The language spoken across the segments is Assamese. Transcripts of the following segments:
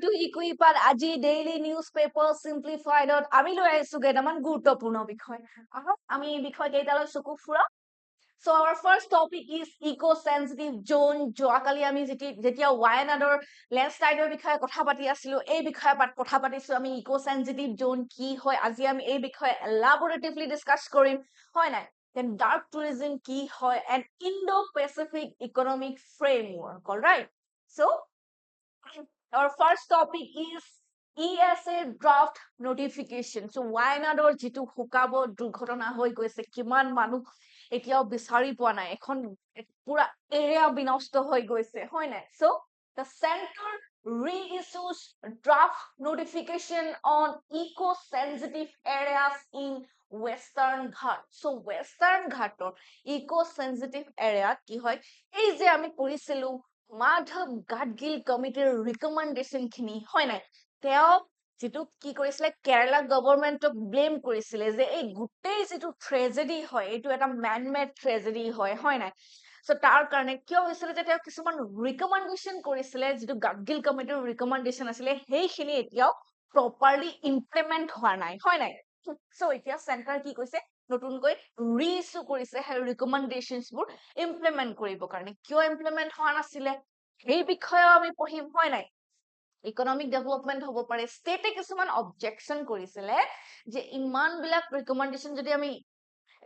to eKuhipath আজি daily newspaper simplified আমি লৈ আহিছো কেইটামান গুৰুত্বপূৰ্ণ বিষয় আমি এই বিষয় কেইটালৈ চকু ফুৰা So our first topic is eco-sensitive zone. যোৱাকালি আমি যেতিয়া ৱায়ানাডৰ লেণ্ডস্লাইডৰ বিষয়ে কথা পাতি আছিলো এই বিষয়ে কথা পাতিছো আমি eco-sensitive zone কি হয় আজি আমি এই বিষয়ে elaboratively discuss কৰিম হয় নাই then dark tourism কি হয় and Indo-Pacific economic framework all right so our first topic is ESA draft notification. So ৱায়ানাডৰ যিটো হুকাব দুৰ্ঘটনা হৈ গৈছে কিমান মানুহ এতিয়াও বিচাৰি পোৱা নাই এখন পুৰা এৰিয়া বিনষ্ট হৈ গৈছে হয় নাই so the center reissues draft notification on eco sensitive areas in western ghat so western ghator eco sensitive area কি হয় এই যে আমি পঢ়িছিলো মাধৱ গাডগিল কমিটিৰ ৰিকমেন্ডেশন খিনি হয় নাই তেওঁ যেটো কি কৰিছিলে কেৰালা গভৰ্ণমেন্টক ব্লেম কৰিছিলে যে এই গুটেই যেটো ট্ৰেজেডি হয় এটো এটা ম্যান মেড ট্ৰেজেডি হয় নাই সো তাৰ কাৰণে কিয় হৈছিল যে তেওঁ কিছুমান ৰিকমেন্ডেশন কৰিছিলে যেটো গাডগিল কমিটিৰ ৰিকমেন্ডেশন আছিল হেইখিনি এতিয়াও প্ৰপাৰলি ইমপ্লিমেন্ট হোৱা নাই হয় নাই সো এতিয়া সেন্টাৰ কি কৈছে নতুনকৈ ৰিইছু কৰিছে হে ৰিকমেন্ডেশনছ বোৰ ইমপ্লিমেন্ট কৰিব কাৰণে কিয় ইমপ্লিমেন্ট হোৱা নাছিলে এই বিষয়ে আমি পঢ়িম হয় নাই ইকোনমিক ডেভেলপমেন্ট হ'ব পাৰে ষ্টেটে কিছুমান অবজেকশন কৰিছিলে যে ইমান বিলাক ৰিকমেন্ডেশন যদি আমি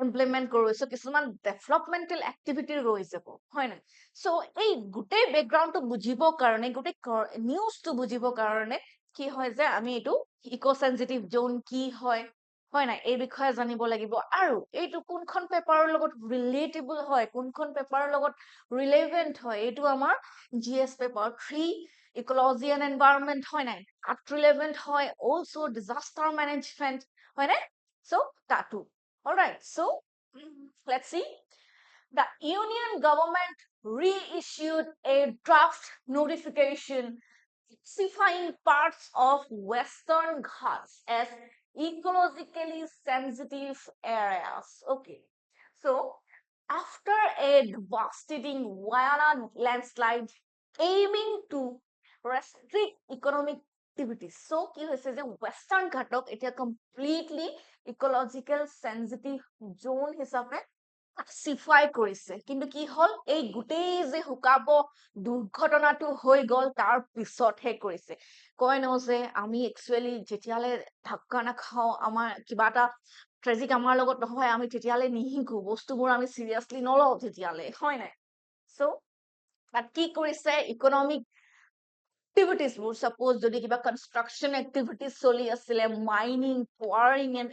ইমপ্লিমেন্ট কৰিছো কিছুমান ডেভেলপমেন্টাল এক্টিভিটি ৰৈ যাব হয় নাই সো এই গুটেই ব্যাকগ্ৰাউণ্ডটো বুজিব কাৰণে গুটেই নিউজটো বুজিব কাৰণে কি হয় যে আমি এটো ইকো সেনসিটিভ জোন কি হয় হয় নাই এই বিষয়ে জানিব লাগিব আৰু এইটো কোনখন পেপাৰৰ লগত ৰিলেটেবল হয় কোনখন পেপাৰৰ লগত ৰিলেভেন্ট হয় এইটো আমাৰ GS paper 3 ecology and environment হয় নাই at relevant হয় also disaster management হয় নাই so tatu all right so let's see the union government reissued a draft notification classifying parts of western ghats as ecologically sensitive areas okay so after a devastating Wayanad landslide aiming to restrict economic activities so কি হৈছে যে western ghatok এতিয়া completely ecological sensitive zone হিচাপে classify কৰিছে কিন্তু কি হল এই গুটেই যে হুকাব দুৰ্ঘটনাটো হৈ গল তাৰ পিছতহে কৰিছে কয় ন যে আমি একচুয়ালি যেতিয়ালে ধাক্কা না খাও আমাৰ কিবা এটা ট্ৰেজিক আমাৰ লগত নহয় আমি তেতিয়ালে নিহিকো বস্তুবোৰ আমি সিৰিয়াসলি নলও তেতিয়ালে হয় নাই সো তাত কি কৰিছে ইকোনমিক activities would suppose যদি কিবা construction activities চলি আছিলে mining quarrying and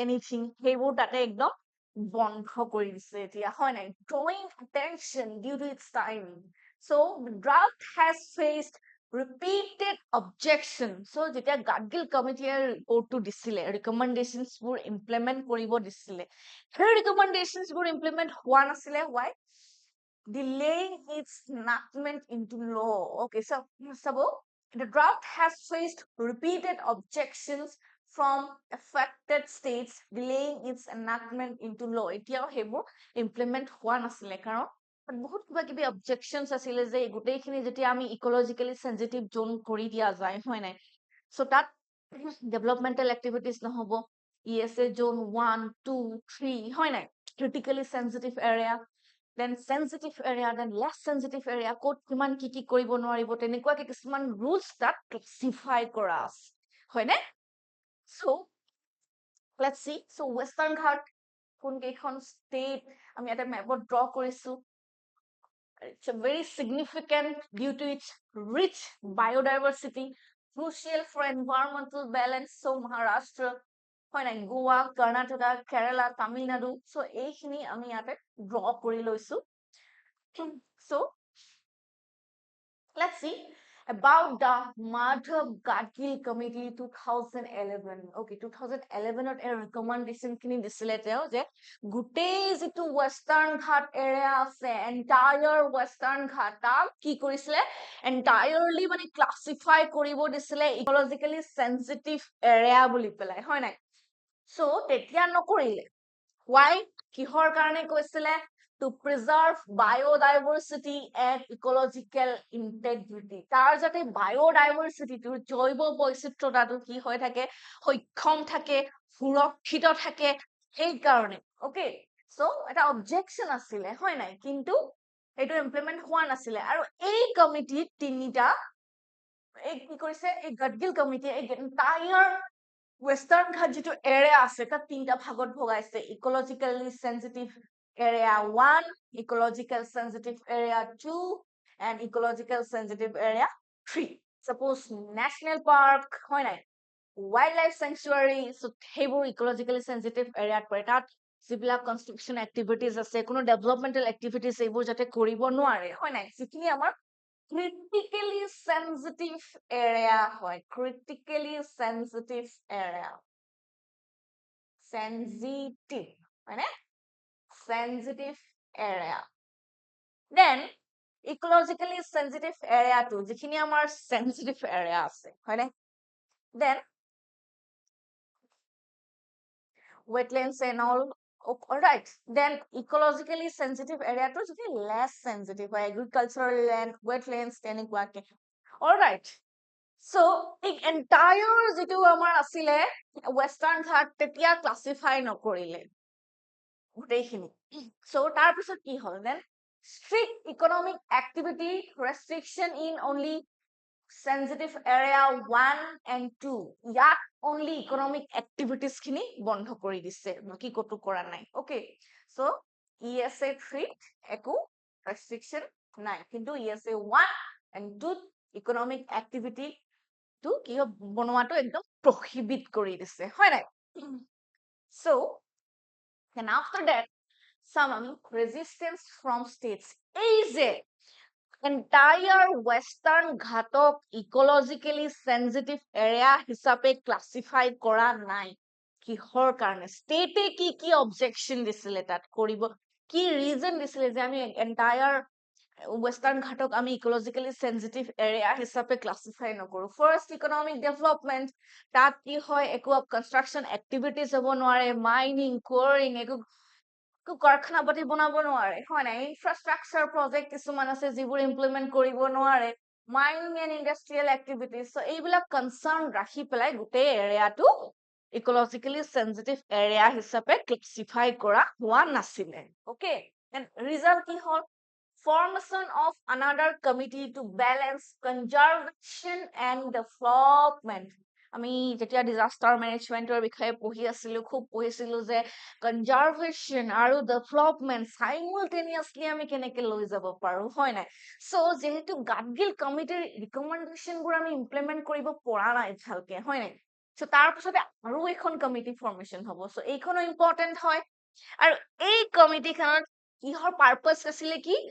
anything সেইবোৰ তাতে একদম বন্ধ কৰি দিছে এতিয়া হয় নাই drawing attention due to its timing so the draft has faced repeated objections so যেতিয়া গাডগিল কমিটিয়ে ৰিপৰ্টটো দিছিলে ৰিকমেন্ডেশনছ বোৰ ইমপ্লিমেন্ট কৰিব দিছিলে সেই ৰিকমেন্ডেশনছ বোৰ ইমপ্লিমেন্ট হোৱা নাছিলে why delaying its enactment into law. Okay, so the draft has faced repeated objections from affected states, delaying its enactment into law. Etia hebo implement hua nasile karon বহুত কিবা কিবি অবজেকশনস আছিল যে গুটেইখিনি যেতিয়া আমি ইকোলজিক্যালি সেনসিটিভ জোন কৰি দিয়া যায় হয় নাই সো তাত ডেভেলপমেন্টাল এক্টিভিটিজ নহব ইএসএ জোন 1 2 3 হয় নাই critically sensitive area then sensitive area then less sensitive area code kiman ki koribo নোৱাৰিব তেনেকুৱা কি কিছুমান rules that classify কৰা আছে হয়নে so let's see so western ghat কোন কেইখন state আমি এটা map draw কৰিছো it's a very significant due to its rich biodiversity crucial for environmental balance so maharashtra হয় নাই গোয়া কৰ্ণাটকা কেৰালা তামিলনাডু সো এইখিনি আমি ইয়াতে ড্ৰ কৰি লৈছো so let's see about the Madhav Gadgil committee 2011 okay 2011 to A recommendation খিনি দিছিলে তেওঁ যে গুটেই যেটো western ghat area আছে entire western ghat কি কৰিছিলে entirely মানে ক্লাসিফাই কৰিব দিছিলে ecologically sensitive area বুলি পেলাই হয় নাই so তেতিয়া নকৰিলে why কিহৰ কাৰণে কৈছিলে to preserve biodiversity and ecological integrity. তাৰ যাতে biodiversity টো জৈৱ বৈচিত্ৰ্যতাটো কি হৈ থাকে সক্ষম থাকে সুৰক্ষিত থাকে এই কাৰণে ওকে সো এটা অবজেকশন আছিলে হয় নাই কিন্তু এটো ইমপ্লিমেন্ট হোৱা নাছিলে আৰু এই কমিটি তিনিটা এই কি কৰিছে এই গাডগিল কমিটি এই entire Western Ghat jitu area ase ta tinta bhagot bhogaise ecologically sensitive area 1 ecological sensitive area 2 and ecological sensitive area 3 suppose national park hoy nai wildlife sanctuary so hebur ecologically sensitive area pore tat sibila construction activities ase kono developmental activities ebur jate koribo noare hoy nai sikhini amar critically sensitive area hoy critically sensitive area sensitive মানে sensitive area then ecologically sensitive area to jikhini amar sensitive area ase hoy na then wetlands and all right then ecologically sensitive area to jikhini less sensitive agricultural land wetlands tenekwa ke all right so the entire jitu amar asile western ghat tetia classify nokorile goteikhini so tar pisot ki hol then strict economic activity restriction in only sensitive area 1 and 2 yak only economic activities khini bondho kori disse baki kotu kora nai okay so esa 3 eku restriction nai kintu esa 1 and 2 economic activity to ki bonoato ekdom prohibit kori disse hoy nai so then after that some resistance from states is a entire western ghatok ecologically sensitive area hisabe classify kora nai kihor karone state ki objection disile tat koribo ki reason disile je ami entire western ghatok ami ecologically sensitive area hisabe classify nokoru first economic development tat ki hoy eku construction activities hobo noare mining quarrying eku কারখানা পাতি বনাব নোৱাৰে হয় না ইনফ্ৰাষ্ট্ৰাকচাৰ প্ৰজেক্ট কিছুমান আছে যিবোৰ ইমপ্লিমেন্ট কৰিব নোৱাৰে mining and industrial activities so এইবিলাক কনসাৰ্ন ৰাখি পেলাই গোটেই এৰিয়াটো ইকোলজিক্যালি সেনসিটিভ এৰিয়া হিচাপে ক্লাসিফাই কৰা হোৱা নাছিলে ওকে এণ্ড ৰিজাল্ট কি হ'ল formation of another committee to balance conservation and development আমি যেতিয়া ডিজাস্টাৰ মেনেজমেন্টৰ বিষয়ে পঢ়ি আছিলো খুব পঢ়িছিলো যে কনজাৰভেশ্যন আৰু ডেভেলপমেন্ট সাইমultaneously আমি কেনেকে লৈ যাব পাৰো হয় নাই সো যেহেতু গাডগিল কমিটিৰ ৰিকমেন্ডেশনবোৰ আমি ইমপ্লিমেন্ট কৰিব পৰা নাই ভালকে হয় নাই সো তাৰ পিছতে আৰু এখন কমিটি ফৰ্মেশন হ'ব সো এইখনো ইম্পৰ্টেন্ট হয় আৰু এই কমিটিখনত কিহৰ পাৰপাস আছিলে কি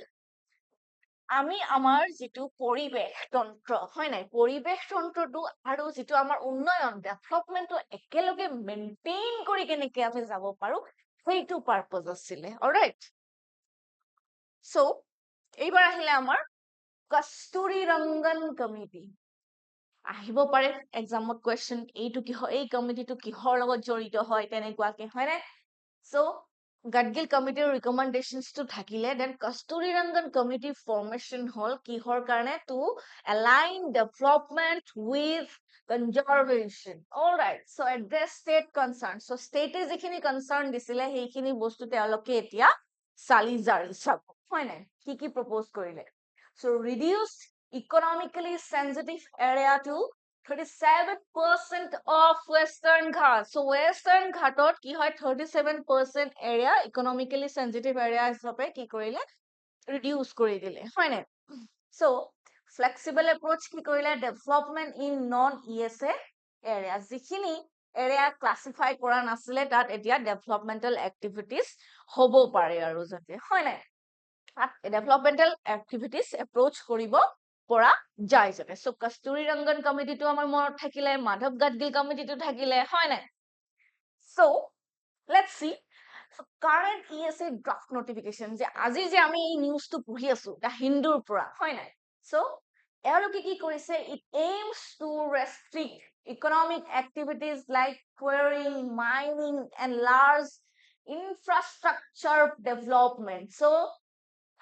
আমি আমাৰ যেটো পৰিবেশ তন্ত্ৰ হয় নাই পৰিবেশ তন্ত্ৰটো আৰু যেটো আমাৰ উন্নয়ন ডেভেলপমেন্টটো একেলগে মেইনটেইন কৰি কেনেকে আমি যাব পাৰো সেইটো পাৰপাস আছিলে অলৰাইট সো এইবাৰ আহিলে আমাৰ কস্তুৰী ৰংগন কমিটি আহিব পাৰে এক্সামত কোৱেশ্চন এইটো কি হয় এই কমিটিটো কিহৰ লগত জড়িত হয় তেনেকুৱাকে হয় নাই so Gadgil committee recommendations to thakile then Kasturi Rangan committee formation hall kihor karne to align development with conservation all right so address state concerns so state is ekhini concern disile heikhini bostu te aloke etia sali jari sab hoy na ki propose korile so reduce economically sensitive area to 37% of Western Ghat. So Western Ghatot ki hoy 37% area economically sensitive area hisabe ki korile reduce kori dile hoy na so flexible approach ki korile development in non ESA areas jikhini area classify kora nasile tat etia developmental activities hobo pare aru jate hoy na developmental activities approach koribo পৰা যায় যাতে সো কস্তুৰী ৰংগন কমিটিটো আমাৰ মনত থাকিলে মাধৱ গাডগিল কমিটিটো থাকিলে হয় নাই so let's see current ESA draft notification যে আজি যে আমি এই নিউজটো পঢ়ি আছো দা হিন্দুৰ পৰা হয় নাই সো এওঁলোকে কি কৰিছে it aims to restrict economic activities like quarrying mining and large infrastructure development. So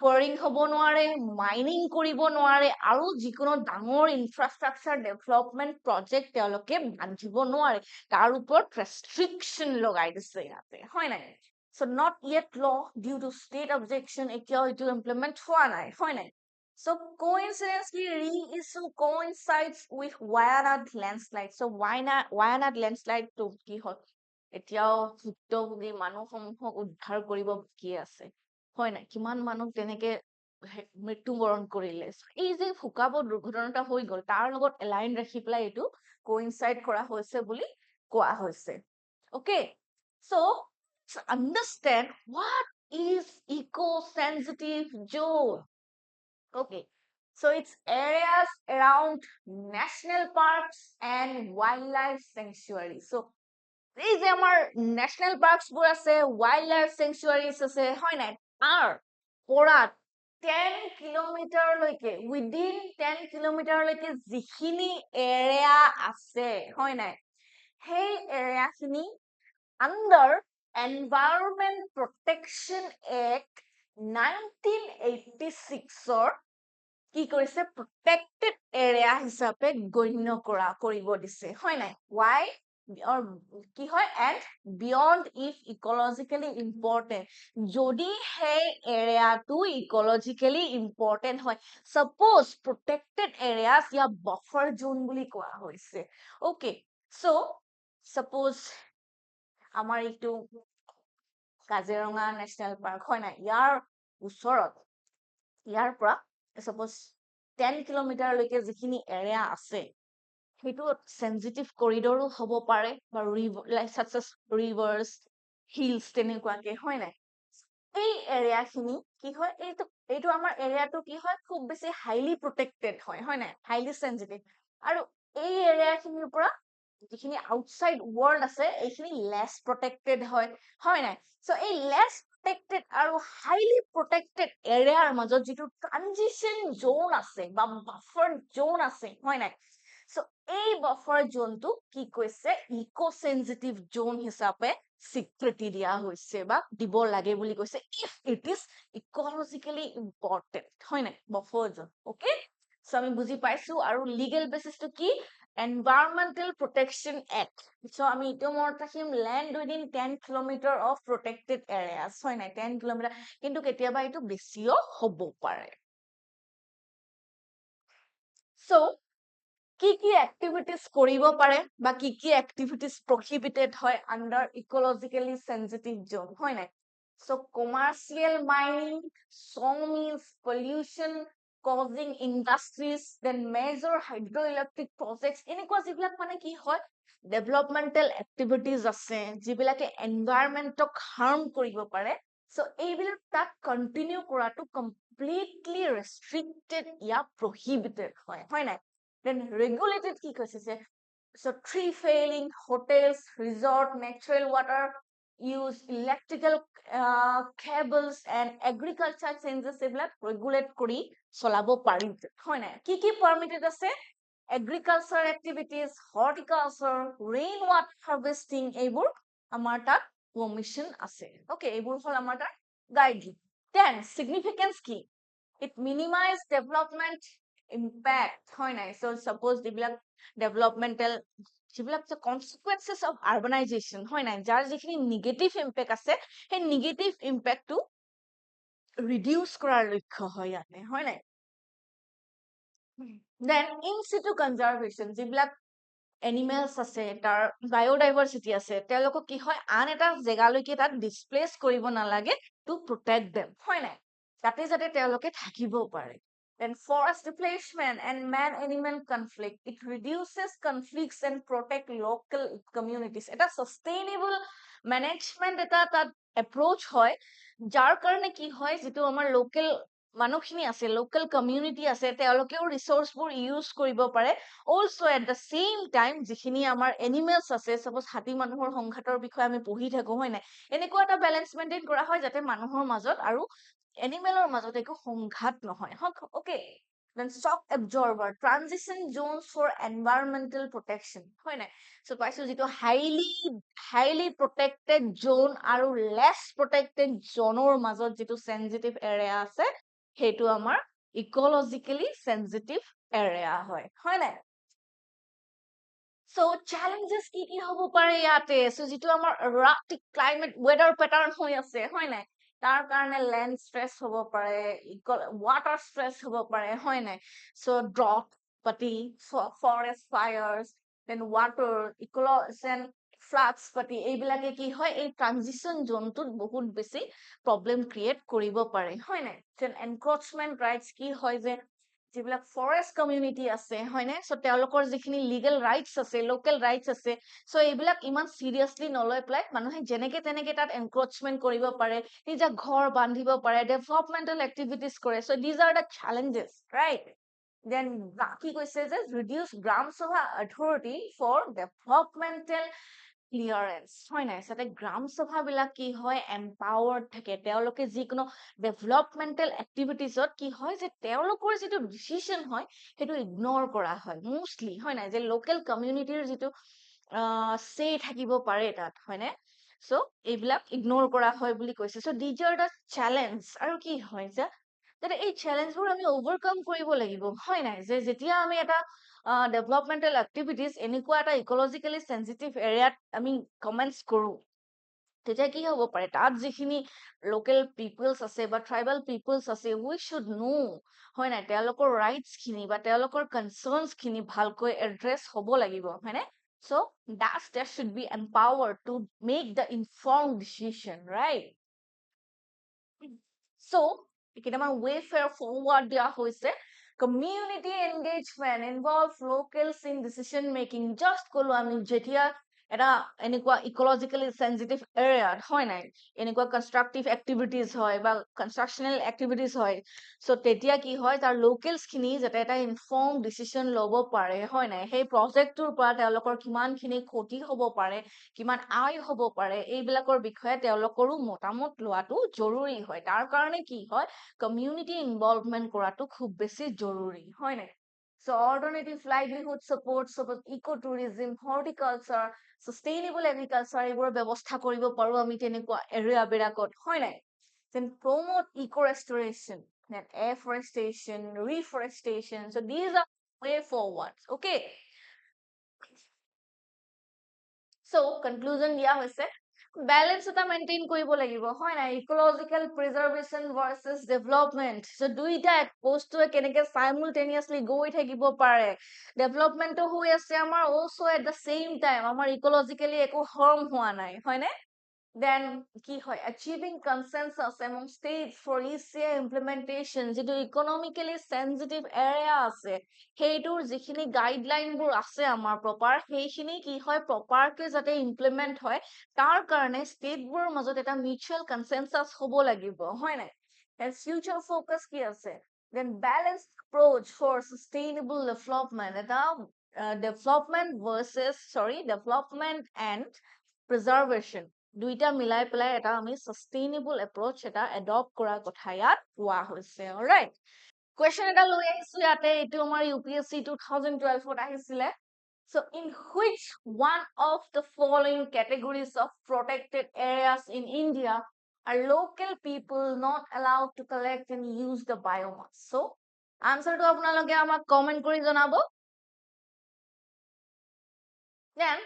ফৰিং হ'ব নোৱাৰে, মাইনিং কৰিব নোৱাৰে, আৰু যিকোনো ডাঙৰ ইনফ্ৰাষ্ট্ৰাকচাৰ ডেভেলপমেণ্ট প্ৰজেক্ট তেওঁলোকে বান্ধিব নোৱাৰে, তাৰ ওপৰত ৰেষ্ট্ৰিকশ্যন লগাই দিছে ইয়াতে, হয় নাই? So not yet law due to state objection, এতিয়াও এইটো ইমপ্লিমেণ্ট হোৱা নাই, হয় নাই? So coincidentally reissue coincides with Wayanad landslide. So Wayanad landslide to কি হয়? এতিয়াও ভুক্তভোগী মানুহসমূহক উদ্ধাৰ কৰিব বাকী আছে, হয় নাই? কিমান মানুহ তেনেকে মৃত্যুবৰণ কৰিলে। এই যে ভুকাব দুৰ্ঘটনাটা হৈ গ'ল, তাৰ লগত এলাইন ৰাখি পেলাই এইটো কোইনচাইড কৰা হৈছে বুলি কোৱা হৈছে। Okay, so understand what is eco-sensitive zone. Okay, so it's areas around national parks and wildlife sanctuaries. So এই যে আমাৰ ন্যাশনাল পাৰ্কস বোৰ আছে, ওয়াইল্ড লাইফ স্যাংচুয়াৰিজ আছে, হয় নাই? আৰ পৰা 10 কিলোমিটাৰ লৈকে, উইদিন 10 কিলোমিটাৰ লৈকে যিখিনি এৰিয়া আছে, হয় নাই? সেই এৰিয়াখিনি আন্ডাৰ এনভাইৰনমেন্ট প্ৰটেকশ্যন এক্ট 1986 কি কৰিছে? প্ৰটেক্টেড এৰিয়া হিচাপে গণ্য কৰিব দিছে, হয় নাই? Why? Or কি হয়? And beyond if ecologically important, যদি সেই এৰিয়াটো ইকোলজিক্যালি ইম্পৰ্টেন্ট হয়, সাপোজ প্ৰটেক্টেড এৰিয়াস ইয়া বাফাৰ জোন বুলি কোৱা হৈছে। ওকে, সো সাপোজ আমাৰ এইটো কাজিৰঙা ন্যাশনাল পাৰ্ক, হয় নাই? ইয়াৰ ওচৰত, ইয়াৰ পৰা সাপোজ 10 কিলোমিটাৰলৈকে যিখিনি এৰিয়া আছে, সেইটো সেনজিটিভ কৰিডৰো হ'ব পাৰে, বা such as rivers, hills তেনেকুৱাকে, হয় নাই? এই এৰিয়াখিনি কি হয়? এইটো আমাৰ এৰিয়াটো কি হয়? খুব বেছি হাইলি প্ৰটেক্টেড হয়, হয় নাই? হাইলি সেনজিটিভ। আৰু এই এৰিয়াখিনিৰ পৰা যিখিনি আউটসাইড ৱৰ্ল্ড আছে, এইখিনি লেছ প্ৰটেক্টেড হয়, হয় নাই? সো এই লেছ প্ৰটেক্টেড আৰু হাইলি প্ৰটেক্টেড এৰিয়াৰ মাজত যিটো ট্ৰানজিশন জোন আছে বা বাফাৰ জোন আছে, হয় নাই? সো এই বাফাৰ জোনটো কি কৈছে? ইকো সেনজিটিভ জোন হিচাপে স্বীকৃতি দিয়া হৈছে বা দিব লাগে বুলি কৈছে, if it is ecologically important, হয় নাই? বাফাৰ জোন। ওকে, সো আমি বুজি পাইছো। আৰু লিগেল বেসিসটো কি? Environmental Protection Act. So আমি ইটো মনত ৰাখিম, land within 10 kilometer of protected areas, হয় নাই? 10 কিলোমিটাৰ, কিন্তু কেতিয়াবা এইটো বেছিও হ'ব পাৰে। So কি কি এক্টিভিটিজ কৰিব পাৰে বা কি কি এক্টিভিটিজ প্ৰহিবিটেড হয় আন্ডাৰ ইকোলজিক্যালি সেনজিটিভ জোন, হয় নাই? So commercial mining, sawmills, pollution causing industries, then major hydroelectric projects, এনেকুৱা যিবিলাক মানে কি হয়? ডেভেলপমেন্টাল এক্টিভিটিজ আছে যিবিলাকে এনভাইৰনমেন্টক হাৰ্ম কৰিব পাৰে। সো এইবিলাক তাক কন্টিনিউ কৰাটো কমপ্লিটলি ৰেষ্ট্ৰিক্টেড ইয়া প্ৰহিবিটেড হয়, হয় নাই? Then regulated কি কৈছে? So tree felling, hotels, resort, natural water use, electrical cables and agriculture changes এইবিলাক ৰেগুলেট কৰি চলাব পাৰি, হয় নাই? কি কি পাৰমিটেড আছে? Agriculture activities, horticulture, rain water harvesting, এইবোৰ আমাৰ তাত পাৰমিশন আছে। ওকে, এইবোৰ হ'ল আমাৰ তাত গাইডলাইন। দেন সিগনিফিকেন্স কি? ইট মিনিমাইজ ডেভেলপমেন্ট ইম্পেক্ট, হয় নাই? সো সাপোজ যিবিলাক ডেভেলপমেন্টাল যিবিলাক কনসিকুৱেন্সেস অফ আৰবানাইজেশ্যন, হয় নাই? যাৰ যিখিনি নিগেটিভ ইম্পেক্ট আছে, সেই নিগেটিভ ইম্পেক্টটো ৰিডিউস কৰাৰ লক্ষ্য হয় ইয়াতে, হয় নাই? দেন ইন সিটু কনজাৰভেশ্যন, যিবিলাক এনিমেলস আছে, তাৰ বায়োডাইভাৰ্চিটি আছে, তেওঁলোকক কি হয়? আন এটা জেগালৈকে তাত ডিসপ্লেস কৰিব নালাগে, টু প্ৰটেক্ট দেম, হয় নাই? তাতে যাতে তেওঁলোকে থাকিব পাৰে। Then forest replacement and man-animal conflict. It reduces conflicts and protect local communities. এটা sustainable management এটা তাত approach হয়, যাৰ কাৰণে কি হয়? যিটো আমাৰ লোকেল মানুহখিনি আছে, লোকেল কমিউনিটি আছে, তেওঁলোকেও ৰিসোৰ্সবোৰ ইউজ কৰিব পাৰে। Also at the same time যিখিনি আমাৰ এনিমেলস আছে, সাপোজ হাতী মানুহৰ সংঘাতৰ বিষয়ে আমি পঢ়ি থাকো, হয় নাই? এনেকুৱা এটা বেলেন্স মেইনটেইন কৰা হয় যাতে মানুহৰ মাজত আৰু এনিমেলৰ মাজত একো সংঘাত নহয়। Okay, Then shock absorber, transition zones for environmental protection, hoy nai? So paisu jito highly protected zone aru less protected zone or mazot jito sensitive area ase hetu amar ecologically sensitive area hoy nai? So challenges কি হব পাৰে ইয়াতে? So যেটো আমাৰ erratic climate weather pattern হৈ আছে হয় নাই, তাৰ কাৰণে land stress হব পাৰে, water stress হব পাৰে হয় নাই? So drought পাতি, forest fires, then water ecology floods পাতি এইবিলাকে কি হয় এই ট্ৰানজিশন জোনটোত বহুত বেছি প্ৰবলেম ক্ৰিয়েট কৰিব পাৰে হয় নাই? then encroachment rights কি হয় যে যিবিলাক ফৰেষ্ট কমিউনিটি আছে হয়নে, চ' তেওঁলোকৰ যিখিনি লিগেল ৰাইটছ আছে, লোকেল ৰাইটছ আছে, চ' এইবিলাক ইমান চিৰিয়াছলি নলৈ পেলাই মানুহে যেনেকে তেনেকে তাত এনক্ৰচমেন্ট কৰিব পাৰে, নিজা ঘৰ বান্ধিব পাৰে, ডেভেলপমেন্টেল এক্টিভিটিজ কৰে, so' these are the challenges right. Then কি কৈছে যে ৰিডিউচ গ্ৰাম সভা অথৰিটি ফৰ ডেভেলপমেন্টেল ক্লিয়াৰেন্স হয় নাই, যাতে গ্ৰাম সভা বিলাক কি হয় এম্পাৱাৰ্ড থাকে, তেওঁলোকে যিকোনো ডেভেলপমেন্টেল এক্টিভিটিজত কি হয় যে তেওঁলোকৰ যিটো ডিচিশন হয় সেইটো ইগনোৰ কৰা হয় মোষ্টলি হয় নাই, যে লোকেল কমিউনিটিৰ যিটো সে থাকিব পাৰে তাত হয়নে, চ' এইবিলাক ইগনোৰ কৰা হয় বুলি কৈছে। চ' দিজ আৰ দ্য চেলেঞ্জ, আৰু কি হয় যে যাতে এই চেলেঞ্জবোৰ আমি অভাৰকাম কৰিব লাগিব হয় নাই, যে যেতিয়া আমি এটা ডেভেলপমেন্টেল এক্টিভিটিজ এনেকুৱা এটা ইকলজিকেলি সেনচিটিভ এৰিয়াত আমি কমেন্টছ কৰো, তেতিয়া কি হ'ব পাৰে তাত যিখিনি লোকেল পিপলছ আছে বা ট্ৰাইবেল পিপলছ আছে, উই শুড নো হয় নাই, তেওঁলোকৰ ৰাইটছ খিনি বা তেওঁলোকৰ কনচাৰ্নছ খিনি ভালকৈ এড্ৰেছ হ'ব লাগিব হয়নে। চ' that should be empowered to make the informed decision, right? So কেইটামান ৱেফেয়াৰ ফৰৱাৰ্ড দিয়া হৈছে, community engagement involve locals in decision making, just কলো আমি যেতিয়া এটা এনেকুৱা ইকলজিকেলি সেনচিটিভ এৰিয়াত হয় নাই এনেকুৱা কনষ্ট্ৰাকটিভ এক্টিভিটিজ হয় বা কনষ্ট্ৰাকচনেল এক্টিভিটিজ হয়, চ' তেতিয়া কি হয় তাৰ লোকেলছ খিনি যাতে এটা ইনফৰ্ম ডিচিশন ল'ব পাৰে হয় নাই, সেই প্ৰজেক্টটোৰ পৰা তেওঁলোকৰ কিমানখিনি ক্ষতি হ'ব পাৰে, কিমান আয় হ'ব পাৰে, এইবিলাকৰ বিষয়ে তেওঁলোকৰো মতামত লোৱাটো জৰুৰী হয়। তাৰ কাৰণে কি হয় কমিউনিটি ইনভলভমেন্ট কৰাটো খুব বেছি জৰুৰী হয় নাই। So alternative livelihood support, suppose eco-tourism, horticulture, sustainable agriculture এইবোৰৰ ব্যৱস্থা কৰিব পাৰো আমি তেনেকুৱা এৰিয়া বিলাকত হয় নাই। Then promote eco-restoration, then afforestation, reforestation. So these are way forwards. Okay. So conclusion দিয়া হৈছে বেলেন্স এটা মেইনটেইন কৰিব লাগিব হয় নাই, ইকোলজিকেল প্ৰিজাৰ্ভেশ্যন ভাৰ্চেছ ডেভেলপমেন্ট, চ' দুইটা বস্তুৱে কেনেকে সাইমultaneously গৈ থাকিব পাৰে, ডেভেলপমেন্টও হৈ আছে আমাৰ, also at the same time আমাৰ ইকোলজিকেলি একো হাৰ্ম হোৱা নাই হয়নে। Then কি হয় achieving consensus among states for ECA implementation, যেটো ইকোনমিক্যালি সেনসিটিভ এৰিয়া আছে সেইটোৰ যিখিনি গাইডলাইনবোৰ আছে আমাৰ প্ৰপাৰ, সেইখিনি কি হয় প্ৰপাৰকে যাতে ইমপ্লিমেন্ট হয় তাৰ কাৰণে ষ্টেটবোৰৰ মাজত এটা মিউচুৱেল কনসেনসাস হ'ব লাগিব হয় নাই। And future focus কি আছে, then balanced approach for sustainable development, এটা development and preservation দুইটা মিলাই পেলাই এটা আমি সাস্টেইনেবল এপ্ৰোচ এটা এডপ্ট কৰাৰ কথা ইয়াত কোৱা হৈছে। অলৰাইট, কুৱেশ্যন এটা লৈ আহিছো ইয়াতে, এইটো আমাৰ UPSC 2012ত আহিছিলে। So in which one of the following categories of protected areas in India are local people not allowed to collect and use the biomass? So answer to আপোনালোকে আমাক কমেন্ট কৰি জনাব। Then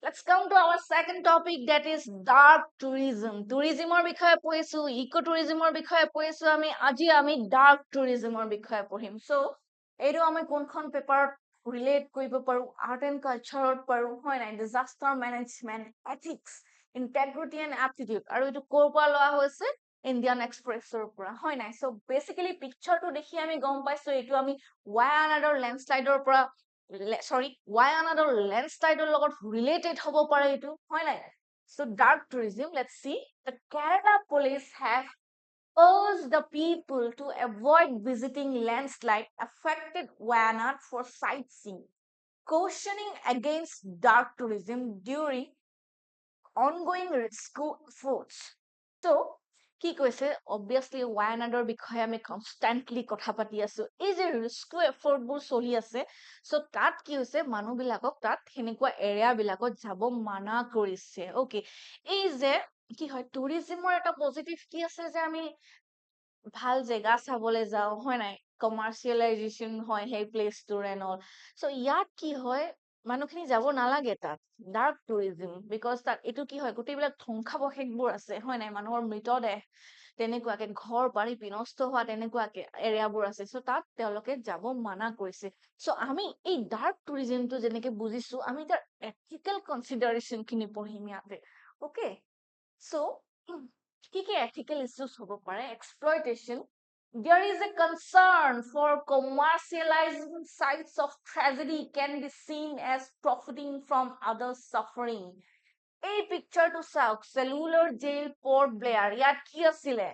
let's come to our second topic, that is dark tourism. Tourism or বিষয়ে পঢ়িছো, ইকো-টুৰিজমৰ বিষয়ে পঢ়িছো আমি, আজি আমি dark tourism or বিষয়ে পঢ়িম। So এইটো আমি কোনখন পেপাৰত ৰিলেট কৰিব পাৰো, আৰ্ট এণ্ড কালচাৰত পাৰো হয় নাই, disaster management, ethics, integrity and aptitude, আৰু এইটো ক'ৰ পৰা লোৱা হৈছে ইণ্ডিয়ান এক্সপ্ৰেছৰ পৰা হয় নাই। চ' বেসিক্যালি পিকচাৰটো দেখি আমি গম পাইছো এইটো আমি ৱায়ানাডৰ লেণ্ডশ্লাইডৰ পৰা ৱায়ানাডৰ লেণ্ডশ্লাইডৰ লগত ৰিলেটেড হ'ব পাৰে এইটো হয় নাই। So dark tourism, let's see. The Kerala police have urged the people to avoid visiting landslide affected Wayanad for sightseeing, cautioning against dark tourism during ongoing rescue efforts. So কি কৈছে অবভিয়াছলি ৱায়ানাডৰ বিষয়ে আমি কনষ্টেণ্টলি কথা পাতি আছো এই যে ৰেস্কিউ এফৰ্টবোৰ চলি আছে চ' তাত কি হৈছে মানুহবিলাকক তাত সেনেকুৱা এৰিয়াবিলাকত যাব মানা কৰিছে অ'কে এই যে কি হয় টুৰিজিমৰ এটা পজিটিভ কি আছে যে আমি ভাল জেগা চাবলৈ যাওঁ হয় নাই কমাৰ্চিয়েলাইজেশ্যন হয় সেই প্লেচটোৰ এণ্ড অল চ' ইয়াত কি হয় মানুহখিনি যাব নালাগে তাত ডাৰ্ক টুৰিজিম বিকজ তাত এইটো কি হয় গোটেইবিলাক ধ্বংসাৱশেষবোৰ আছে হয় নাই মানুহৰ মৃতদেহ তেনেকুৱাকে ঘৰ বাৰী বিনষ্ট হোৱা তেনেকুৱাকে এৰিয়াবোৰ আছে চ' তাত তেওঁলোকে যাব মানা কৰিছে চ' আমি এই ডাৰ্ক টুৰিজিমটো যেনেকে বুজিছো আমি তাৰ এথিকেল কনচিডাৰেশ্যন খিনি পঢ়িম ইয়াতে অ'কে চ' কি ethical issues হ'ব পাৰে exploitation there is a concern for commercializing sites of tragedy can be seen as profiting from others suffering এই পিকচাৰটো চাওক চেলুলাৰ জেইল পৰ্ট ব্লেয়াৰ ইয়াত কি আছিলে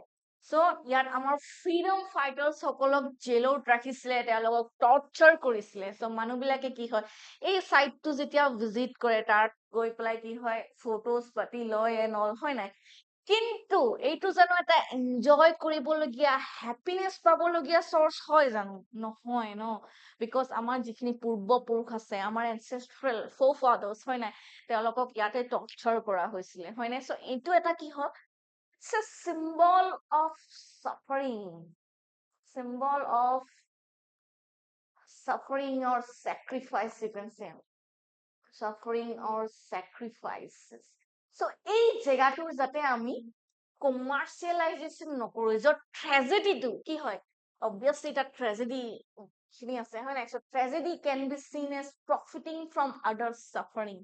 চ' ইয়াত আমাৰ ফ্ৰীডম ফাইটাৰ্ছ সকলক জেলত ৰাখিছিলে তেওঁলোকক টৰ্চাৰ কৰিছিলে চ' মানুহবিলাকে কি হয় এই চাইটটো যেতিয়া ভিজিট কৰে তাত গৈ পেলাই কি হয় ফটোজ পাতি লয় এণ্ড অল হয় নাই কিন্তু এইটো জানো এটা এনজয় কৰিবলগীয়া হেপিনেছ পাবলগীয়া চৰ্চ হয় জানো নহয় ন বিকজ আমাৰ যিখিনি পূৰ্বপুৰুষ আছে আমাৰ এনচেষ্ট্ৰেল ফ'ৰফাদাৰ্ছ হয় নাই তেওঁলোকক ইয়াতে টৰ্চাৰ কৰা হৈছিলে হয় নাই চ' এইটো এটা কি হয় it's a symbol of suffering or sacrifice you can say suffering or sacrifices so এই জেগাটোৰ যাতে আমি কমাৰ্চিয়েলাইজেশ্যন নকৰো য'ত ট্ৰেজেডিটো কি হয় অবভিয়াছলি তাত ট্ৰেজেডি খিনি আছে হয় নাই চ' ট্ৰেজেডি কেন বি চিন এজ প্ৰফিটিং ফ্ৰম আদাৰ্ছ চাফাৰিং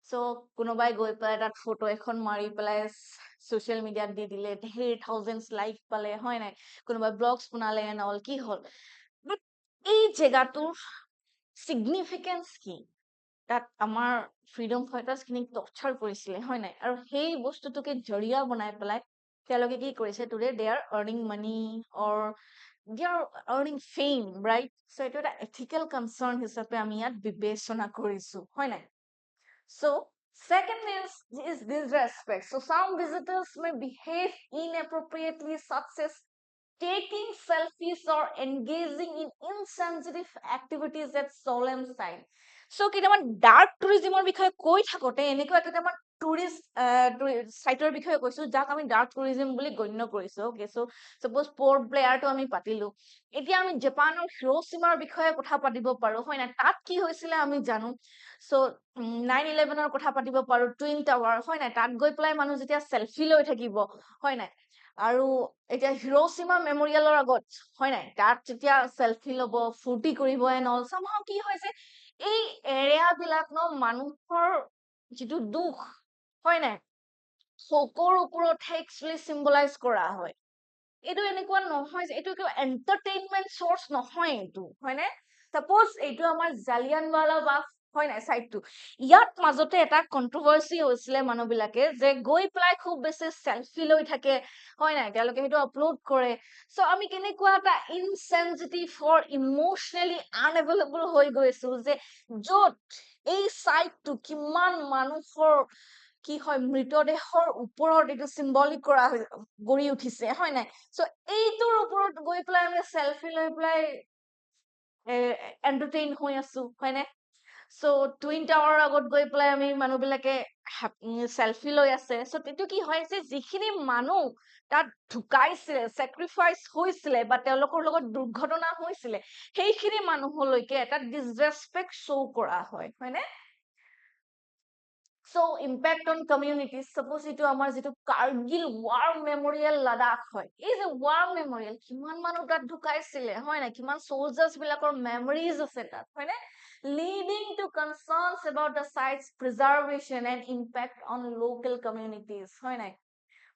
চ' কোনোবাই গৈ পেলাই তাত ফটো এখন মাৰি পেলাই ছ'চিয়েল মিডিয়াত দি দিলে ঢেৰ থাউজেণ্ডছ লাইক পালে হয় নাই কোনোবাই ব্লগছ বনালে এণ্ড অল কি হ'ল বাট এই জেগাটোৰ চিগনিফিকেঞ্চ কি তাত আমাৰ ফ্ৰীডম ফাইটাৰ্ছ খিনিক টৰ্চাৰ কৰিছিলে হয় নাই আৰু সেই বস্তুটোকে জৰিয়া বনাই পেলাই তেওঁলোকে কি কৰিছে today they are earning money or they are earning fame right so' এইটো এটা এথিকেল কনচাৰ্ণ হিচাপে আমি ইয়াত বিবেচনা কৰিছো হয় নাই চ' second is disrespect so some visitors may behave inappropriately such as taking selfies or engaging in insensitive activities at solemn site চ' কেইটামান ডাৰ্ক টুৰিজিমৰ বিষয়ে কৈ থাকোঁতে এনেকুৱা কেইটামান টুৰিষ্ট চাইটৰ বিষয়ে কৈছো যাক আমি ডাৰ্ক টুৰিজিম বুলি গণ্য কৰিছো অ'কে চ' চাপ'জ পৰ্ট ব্লেয়াৰটো আমি পাতিলো এতিয়া আমি জাপানৰ হিৰোশ্বিমাৰ বিষয়ে কথা পাতিব পাৰো হয় নাই তাত কি হৈছিলে আমি জানো চ' 9/11ৰ কথা পাতিব পাৰো টুইন টাৱাৰ হয় নাই তাত গৈ পেলাই মানুহ যেতিয়া চেলফি লৈ থাকিব হয় নাই আৰু এতিয়া হিৰোশ্বিমা মেমৰিয়েলৰ আগত হয় নাই তাত যেতিয়া চেলফি ল'ব ফূৰ্তি কৰিব এণ্ড অল চামহাও কি হৈছে এই এৰিয়াবিলাক ন মানুহৰ যিটো দুখ হয় নাই শোকৰ ওপৰতহে একচুৱেলি চিম্বলাইজ কৰা হয় এইটো এনেকুৱা নহয় যে এইটো কিবা এণ্টাৰটেইনমেণ্ট চৰ্চ নহয় এইটো হয়নে চাপ'জ এইটো আমাৰ জালিয়ানৱালা বাগ হয় নাই চাইডটো ইয়াত মাজতে এটা কন্ট্ৰভাৰ্চি হৈছিলে মানুহবিলাকে যে গৈ পেলাই খুব বেছি চেলফি লৈ থাকে হয় নাই তেওঁলোকে সেইটো আপলোড কৰে চ' আমি কেনেকুৱা এটা ইনচেনচিটিভ ফৰ ইম'চনেলি আনএভেইলেবল হৈ গৈছো যে য'ত এই চাইডটো কিমান মানুহৰ কি হয় মৃতদেহৰ ওপৰত এইটো চিম্বলিক কৰা গঢ়ি উঠিছে হয় নাই চ' এইটোৰ ওপৰত গৈ পেলাই আমি চেলফি লৈ পেলাই এণ্টাৰটেইন হৈ আছো হয়নে চ' টুইন টাৱাৰৰ আগত গৈ পেলাই আমি মানুহবিলাকে চেলফি লৈ আছে চ' এইটো কি হয় যে যিখিনি মানুহ তাত ঢুকাইছিলে চেক্ৰিফাইচ হৈছিলে বা তেওঁলোকৰ লগত দুৰ্ঘটনা হৈছিলে সেইখিনি মানুহলৈকে এটা ডিছৰেচপেক্ট শ্ব' কৰা হয় হয়নে So impact on communities suppose itu amar jitu Kargil war memorial Ladakh hoy is a war memorial kiman manu tat dhukaisile hoy na kiman soldiers bilakor memories ase tat hoy na leading to concerns about the site's preservation and impact on local communities hoy na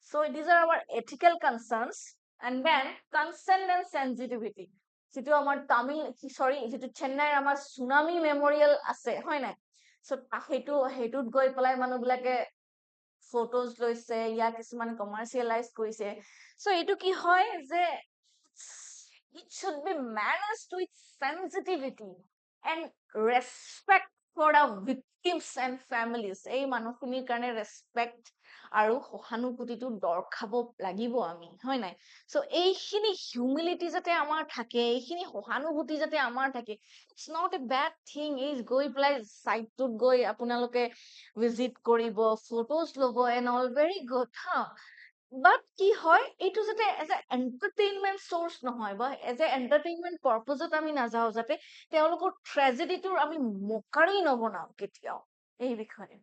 so these are our ethical concerns and then consent and sensitivity jitu amar Tamil sorry jitu Chennai amar tsunami memorial ase hoy na so সেইটোত গৈ পেলাই মানুহবিলাকে ফটোজ লৈছে ইয়াক কিছুমান কমাৰ্চিয়েলাইজ কৰিছে so এইটো কি হয় যে it should be managed with sensitivity and respect for the victims and families এই মানুহখিনিৰ কাৰণে ৰেসপেক্ট আৰু সহানুভূতিটো দৰ্শাব লাগিব আমি হয় নাই সো এইখিনি হিউমিলিটি যাতে আমাৰ থাকে এইখিনি সহানুভূতি যাতে আমাৰ থাকে it's not a bed thing is গৈ পেলাই সাইটটোত গৈ আপোনালোকে ভিজিট কৰিব ফটোজ ল'ব এণ্ড অল ভেৰি গুড হা বাট কি হয় এইটো যাতে এজ এ এন্টাৰটেইনমেন্ট সোৰ্স নহয় বা এজ এ এন্টাৰটেইনমেন্ট পাৰপজত আমি নাযাওঁ যাতে তেওঁলোকৰ ট্ৰেজেডিটোৰ আমি মকাৰি নবনাও কেতিয়াও এই বিষয়ে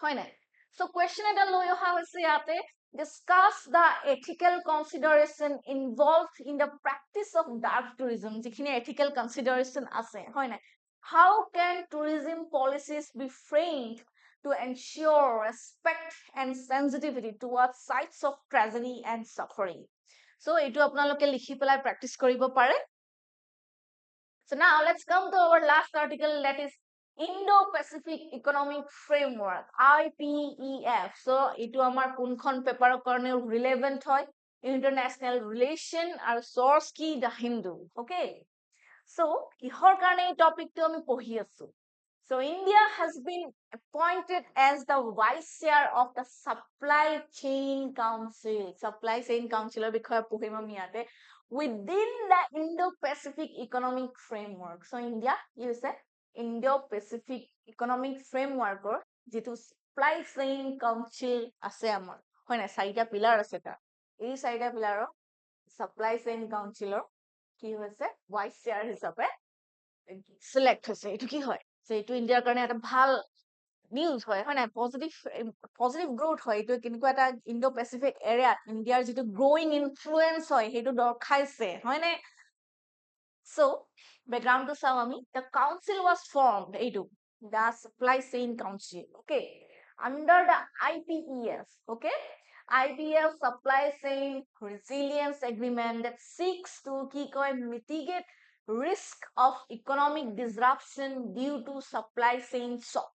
হয় নাই সো কোৱেশ্চন এটা লৈ অহা হৈছে ইয়াতে discuss the ethical consideration involved in the practice of dark tourism যিখিনি ethical consideration আছে হয় নাই how can tourism policies be framed to ensure respect and sensitivity towards sites of tragedy and suffering so এইটো আপোনালোকে লিখি পেলাই প্ৰেক্টিস কৰিব পাৰে so now let's come to our last article that is Indo-Pacific Economic Framework IPEF so এইটো আমাৰ কোনখন পেপাৰৰ কাৰণে relevant হয় international relation আৰু source কি the Hindu okay so কিহৰ কাৰণে এই টপিকটো আমি পঢ়ি আছো so India has been appointed as the vice chair of the supply chain councilor বিষয়ে পঢ়িম আমি ইয়াতে within the Indo-Pacific Economic Framework so India is a Indo-Pacific Economic Framework or যেটো supply chain council আছে আমাৰ হয় না চাৰিটা পিলাৰ আছে তাৰ এই চাৰিটা পিলাৰৰ supply chain councilor কি হৈছে ভাইস চেয়াৰ হিচাপে সিলেক্ট হৈছে এটো কি হয় যে এটো ইন্ডিয়াৰ কাৰণে এটা ভাল নিউজ হয় হয় না পজিটিভ গ্ৰোথ হয় এটো কিনকো এটা ইন্ডো পেসিফিক এৰিয়া ইন্ডিয়াৰ যেটো গ্ৰোইং ইনফ্লুয়েন্স হয় হেটো দৰ্খাইছে হয় না so background to Sawami the council was formed the supply chain council okay under the IPEF okay IPEF supply chain resilience agreement that seeks to mitigate risk of economic disruption due to supply chain shock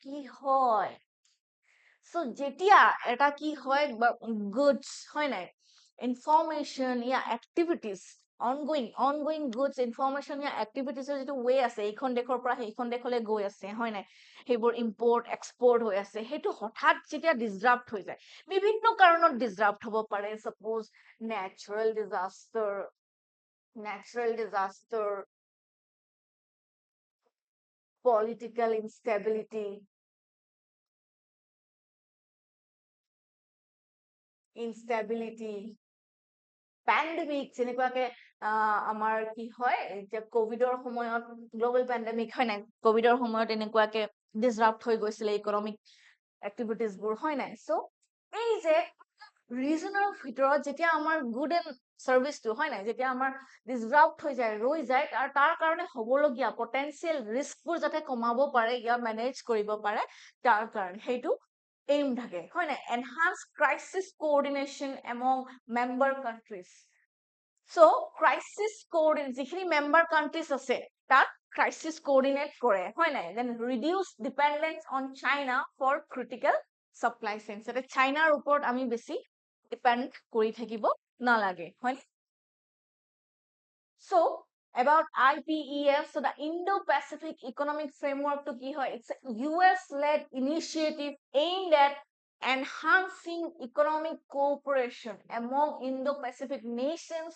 কি হয় so jetia eta ki hoy goods hoy nai information ya activities ongoing goods information ya activities er jetu way ase ekhon dekhor pora hekhon dekhole goi ase hoy nai hebor import export hoy ase hetu hothat jetia disrupt hoy jay bibhinno karonot disrupt hobo pare suppose natural disaster political instability pandemic যেনেকুৱাকে আমাৰ কি হয় যে কোভিডৰ সময়ত গ্লোবাল পেন্ডেমিক হয় না কোভিডৰ সময়ত এনেকুৱাকে ডিসৰাপ্ট হৈ গৈছিল ইকোনমিক এক্টিভিটিজ বোৰ হয় না সো এই যে ৰিজনৰ ভিতৰত যেতিয়া আমাৰ গুড এন্ড সাৰ্ভিস টু হয় না যেতিয়া আমাৰ ডিসৰাপ্ট হৈ যায় ৰৈ যায় তাৰ কাৰণে হবলগিয়া পটেনশিয়াল ৰিস্ক বোৰ যাতে কমাব পাৰে ইয়া মেনেজ কৰিব পাৰে তাৰ কাৰণে হেতু aim থাকে হয় না enhance crisis coordination among member countries so crisis coordinate যিখিনি member countries আছে তাক crisis coordinate কৰে হয় না then reduce dependence on China for critical supply chains এটা চাইনাৰ ওপৰত আমি বেছি ডিপেন্ড কৰি থাকিব নালাগে হয় so about IPEF so the Indo-Pacific Economic Framework to ki hoy it's a US led initiative aimed at enhancing economic cooperation among Indo-Pacific nations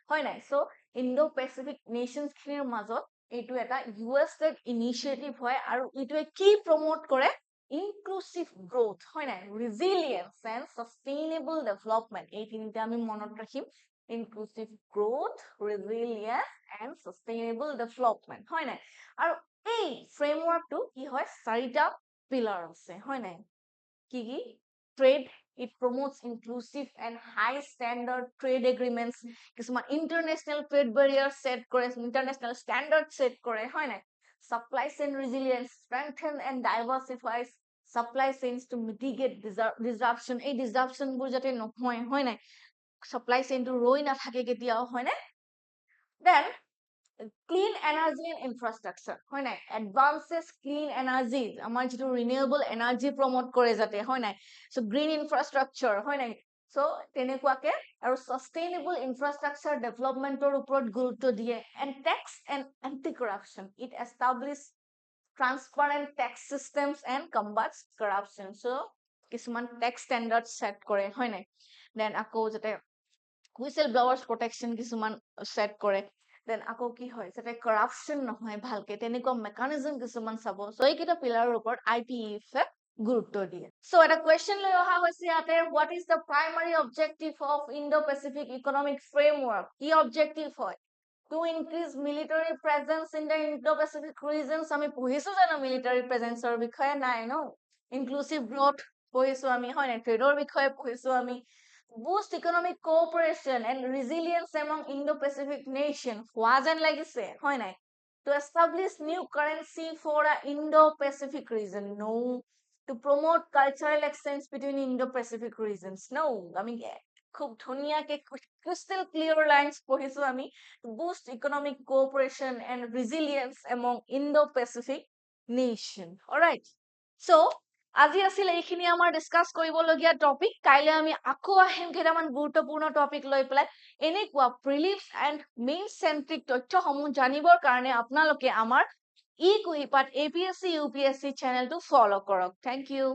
hoy nai so Indo-Pacific nations khinir majot etu eta US led initiative hoy aru etu ki promote kore inclusive growth hoy nai resilience and sustainable development ei tinta ami monot rakhim inclusive growth resilience and sustainable development hoy nai aru ei framework to ki hoy sarita pillar ase hoy nai ki trade it promotes inclusive and high standard trade agreements kisuma international trade barriers set kore international standards set kore hoy nai supply chain resilience strengthen and diversifies supply chains to mitigate disruption ei disruption bur jate nohoy hoy nai supply chain to roi na thake ketia hoy nai then clean energy and infrastructure hoy nai advances clean energy amar jitu renewable energy promote kore jate hoy nai so green infrastructure hoy nai so tenekwa ke aru sustainable infrastructure development or uprot gurutto die and tax and anti corruption it establish transparent tax systems and combats corruption. So কিছুমান tax standards set কৰে হয় নাই then আকৌ যাতে whistle blowers protection কিছুমান set কৰে then আকৌ কি হয় যাতে corruption নহয় ভালকে তেনেকুৱা mechanism কিছুমান চাব so এইকেইটা পিলাৰৰ ওপৰত IPEF গুৰুত্ব দিয়ে so এটা question লৈ অহা হৈছে ইয়াতে what is the primary objective of Indo-Pacific Economic Framework কি objective হয় to increase military presence in the Indo-Pacific regions আমি পঢ়িছো জানো military presence ৰ বিষয়ে নাই ন inclusive growth পঢ়িছো আমি হয় নাই ট্ৰেডৰ বিষয়ে পঢ়িছো আমি boost economic cooperation and resilience among Indo-Pacific nations হোৱা যেন লাগিছে হয় নাই to establish new currency for the Indo-Pacific region no to promote cultural exchange between Indo-Pacific regions no আমি খুব ধুনিয়াকে crystal clear lines পঢ়িছো আমি to boost economic cooperation and resilience among Indo-Pacific nation all right so আজি আছিল এইখিনি আমাৰ ডিসকাস কৰিবলগীয়া টপিক কাইলে আমি আকৌ আহিম কেইটামান গুৰুত্বপূৰ্ণ টপিক লৈ পেলাই এনেকুৱা প্ৰিলিমছ এণ্ড মেইন চেন্ট্ৰিক তথ্যসমূহ জানিবৰ কাৰণে আপোনালোকে আমাৰ eKuhipath APSC UPSC চেনেলটো ফলো কৰক থ্যাংক ইউ